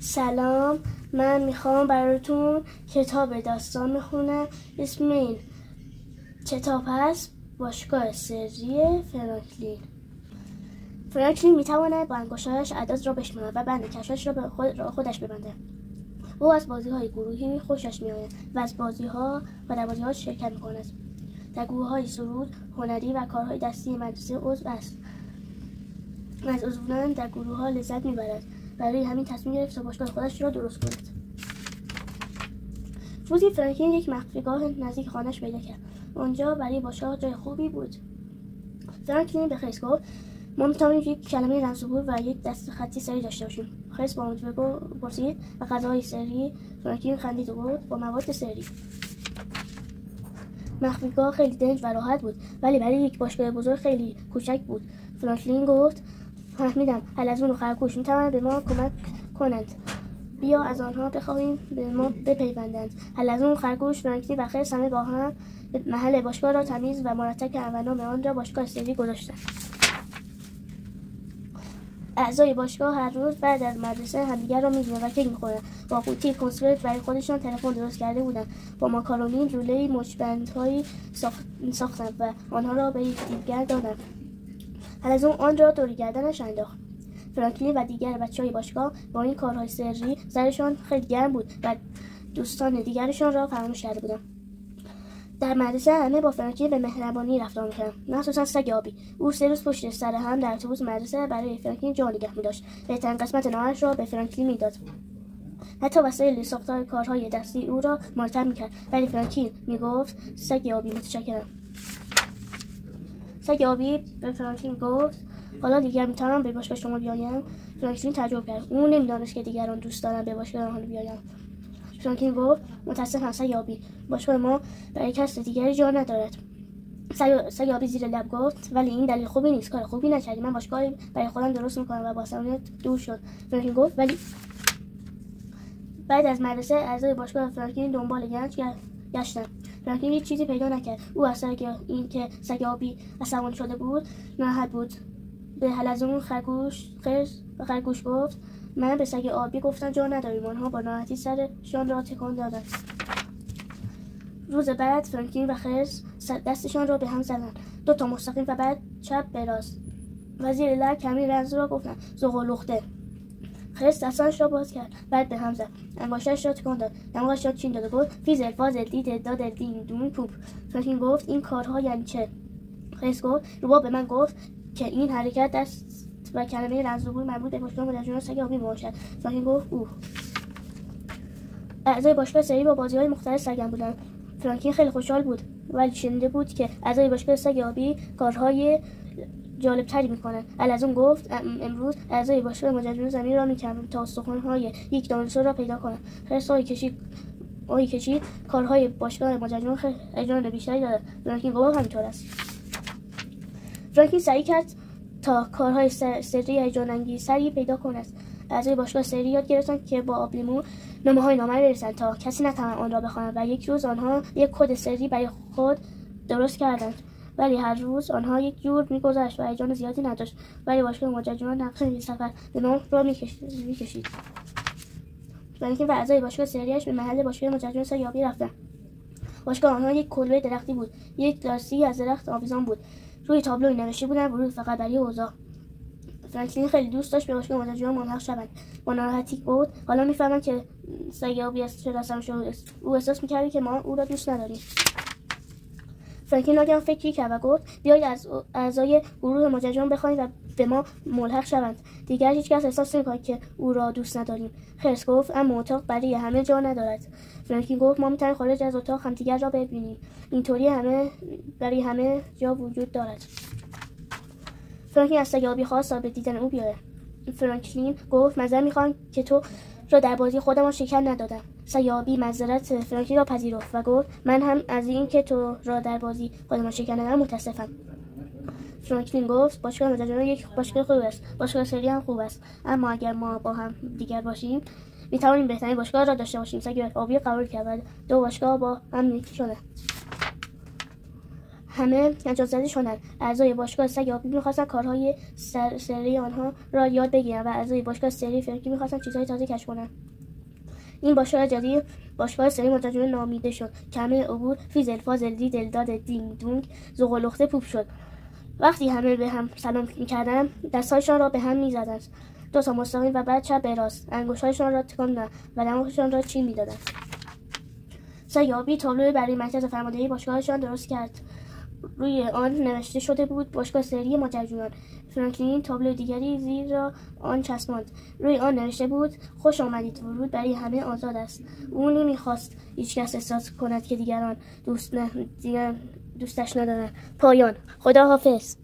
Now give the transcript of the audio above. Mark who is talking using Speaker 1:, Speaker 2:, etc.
Speaker 1: سلام، من میخوام براتون کتاب داستان بخونم. اسم این کتاب هست باشگاه سری فرانکلین. فرانکلین میتواند با انگشتانش اعداد را بشمارد و بند کفشش را به خودش ببنده. او از بازی‌های گروهی خوشش می‌آید و از بازی‌ها شرکت می‌کند. در گروه‌های سرود، هنری و کارهای دستی مدرسه عضو است. از عضو بودن در گروه‌ها لذت می‌برد. برای همین تصمیم گرفت تا باشگاه خودش را درست کند. روزی فرانکلین یک مخفیگاه نزدیک خانه‌اش پیدا کرد. آنجا برای باشگاه جای خوبی بود. فرانکلین به خریس گفت ما می‌توانیم یک کلمه رمزگو و یک دست خطی سری داشته باشیم. خریس با امیدواری پرسید و غذاهای سری. فرانکلین خندید و گفت با مواد سری. مخفیگاه خیلی دنج و راحت بود، ولی برای یک باشگاه بزرگ خیلی کوچک بود. فرانکلین گفت فهمیدم حلزون و خرگوش می‌توانند به ما کمک کنند. بیا از آنها بخواهیم به ما بپیوندند. حلزون و خرگوش، فرانکلین و خریس همه با هم محل باشگاه را تمیز و مرتب کردند و نام آن را باشگاه سری گذاشتند. اعضای باشگاه هر روز بعد از مدرسه همدیگر را می‌بینند و کیک می‌خورند. با قوطی کنسرو برای خودشان تلفن درست کرده بودند. با ماکارونی لوله مچبندهایی ساختند و آنها را به یکدیگر دادند. حلزون آن را دور گردنش انداخت. فرانکلین و دیگر بچه‌های باشگاه با این کارهای سری سرشان خیلی گرم بود و دوستان دیگرشان را فراموش کرده بودند. در مدرسه همه با فرانکلین به مهربانی رفتار می‌کردند، مخصوصا سگ آبی. او 3 روز پشت سر هم در اتوبوس مدرسه برای فرانکلین جا نگه می‌داشت. بهترین قسمت ناهارش را به فرانکلین می‌داد. حتی وسایل ساختار کارهای دستی او را مرتب می‌کرد. ولی فرانکلین می‌گفت سگ آبی متشکرم. سگ آبی به فرانکلین گفت حالا دیگر می‌توانم به باشگاه شما بیایم؟ فرانکلین تعجب کرد. او نمی‌دانست که دیگران دوست دارند به باشگاه آنها بیایند. فرانکلین گفت متاسفم سگ آبی، باشگاه ما برای کس دیگری جا ندارد. سگ آبی زیر لب گفت ولی این دلیل خوبی نیست. کار خوبی نکردی. من باشگاهی برای خودم درست می‌کنم و با عصبانیت دور شد. فرانکلین گفت ولی بعد از مدرسه اعضای باشگاه فرانکلین دنبال گنج گشتند. فرانکلین هیچ چیزی پیدا نکرد. او از سر اینکه سگ آبی عصبانی شده بود ناراحت بود. به حلزون خرگوش گفت من به سگ آبی گفتم جا نداریم. آنها با ناراحتی سرشان را تکان دادند. روز بعد فرانکلین و خریس دستشان را به هم زدند، 2 تا مستقیم و بعد چپ به راست و زیر لب کمی رمز را گفتند ذوق و لخته. خریس دستانش را باز کرد، بعد به هم زد، انگشتش را تکان داد، دماغش را چین داد و گفت فیزل فازل دیدل دادل دین دون پوپ. فرانکلین گفت این کارها یعنی چه؟ خریس گفت روبا به من گفت که این حرکت دست و کلمه رمزگو مربوط به باشگاه مدرسه سگ آبی باشد. فرانکلین گفت اوه. اعضای باشگاه سری با بازی‌های مختلف سرگرم بودند. فرانکلین خیلی خوشحال بود، ولی شنیده بود که اعضای باشگاه سگ آبی کارهای جالب‌تری می‌کنند. حلزون گفت امروز اعضای باشگاه مجاجون زمین را می‌کندند تا استخوان‌های یک دایناسور را پیدا کنند. خریس آهی کشید کارهای باشگاه مجاجون هیجان بیشتری دارد. فرانکلین گفت همینطور است. فرانکلین سعی کرد تا کارهای سری هیجان‌انگیزتری پیدا کند. اعضای باشگاه سری یاد گرفتند که با آبلیمو نامه‌های نامه بنویسند تا کسی نتواند آن را بخواند و یک روز آنها یک کد سری برای خود درست کردند. ولی هر روز آنها یک جور می‌گذشت و هیجان زیادی نداشت. ولی باشگاه مجاجون نقشه این سفر به ما را می‌کشید. فرانکلین و اعضای باشگاه سریش به محل باشگاه مجاجون سگ آبی رفتند. باشگاه آنها یک کلبه درختی بود. یک لاستیک از درخت آویزان بود. روی تابلوی نوشته بودند ورود فقط برای اوضاع. فرانکلین خیلی دوست داشت به باشگاه مجاجون ملحق شود. با ناراحتی گفت حالا میفهمم که سگ آبی از چه رسم شده. او احساس می‌کرد که ما او را دوست نداریم. فرانکلین ناگهان فکری کرد و گفت بیایید از اعضای گروه مجاجون بخواهید و به ما ملحق شوند. دیگر هیچ کس احساس نمی‌کند که او را دوست نداریم. خریس گفت اما اتاق برای همه جا ندارد. فرانکلین گفت ما می‌توانیم خارج از اتاق همدیگر را ببینیم. اینطوری برای همه جا وجود دارد. فرانکلین از سگ آبی خواست تا به دیدن او بیاید. فرانکلین گفت معذرت می‌خواهم که تو را در بازی خودمان شکست ندادم. سگ آبی معذرت فرانکلین را پذیرفت و گفت من هم از این که تو را در بازی خودمان شکست ندادم متاسفم. فرانکلین گفت باشگاه مجاجون یک باشگاه خوب است. باشگاه سری هم خوب است. اما اگر ما با هم دیگر باشیم می‌توانیم بهترین باشگاه را داشته باشیم. سگ آبی قبول کرد و 2 باشگاه با هم یکی شدند. همه اجازه شدند. اعضای باشگاه سگ آبی می‌خواستند کارهای سری آنها را یاد بگیرند و اعضای باشگاه سری فرانکی می‌خواستند چیزهای تازه کشف کنند. این باشگاه جدید باشگاه سری مترجم نامیده شد. کمه عبور، فیزل، فازل، دیدل، داده، دینگ دونگ، زغالخته پوپ شد. وقتی همه به هم سلام می‌کردند، دست‌هایشان را به هم می‌زدند. 2 تا مستقیم و بعد چپ به راست. انگشت‌هایشان را تکان می‌دادند و دماغشان را چین می‌دادند. سگ آبی تابلوی برای مرکز فرماندهی باشگاهشان درست کرد. روی آن نوشته شده بود باشگاه سری ماجراجویان. فرانکلین تابلو دیگری زیر آن چسباند. روی آن نوشته بود خوش آمدید، ورود برای همه آزاد است. او نمیخواست هیچکس احساس کند که دیگران دوستش ندارند. پایان. خداحافظ.